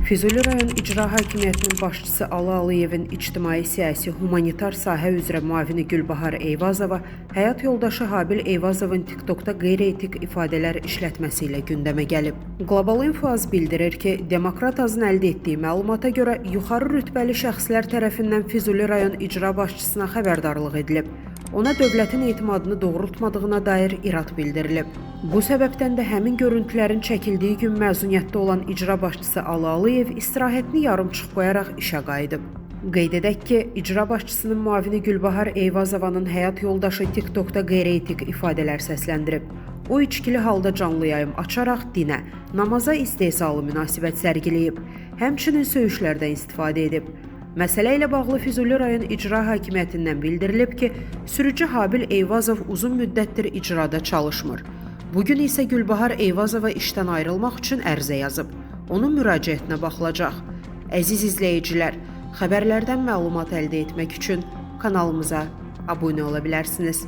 Füzuli rayon İcra Hakimiyyətinin başçısı Alı Alıyevin ictimai siyasi humanitar sahə üzrə müavini Gülbahar Eyvazova həyat yoldaşı Habil Eyvazovun TikTokda qeyri-etik ifadələr işlətməsi ilə gündəmə gəlib. Qlobal Info az bildirir ki, Demokrat azın əldə etdiyi məlumata görə yuxarı rütbəli şəxslər tərəfindən Füzuli rayon icra başçısına xəbərdarlıq edilib. Ona dövlətin etimadını doğrultmadığına dair irad bildirilib. Bu səbəbdən də həmin görüntülərin çəkildiyi gün məzuniyyətdə olan icra başçısı Alı Aliyev istirahətini yarımçıq qoyaraq işə qayıdıb. Qeyd edək ki, icra başçısının müavini Gülbahar Eyvazovanın həyat yoldaşı TikTokda qeyri-etik ifadələr səsləndirib. O içkili halda canlı yayım açaraq dinə, namaza istehzalı münasibət sərgiləyib, həmçinin söyüşlərdən istifadə edib. Məsələ ilə bağlı Füzuli rayon İcra Hakimiyyətindən bildirilib ki, sürücü Habil Eyvazov uzun müddətdir icrada çalışmır. Bugün isə Gülbahar Eyvazova işdən ayrılmaq üçün ərizə yazıb. Onun müraciətinə baxılacaq. Əziz izləyicilər, xəbərlərdən məlumat əldə etmək üçün kanalımıza abunə ola bilərsiniz.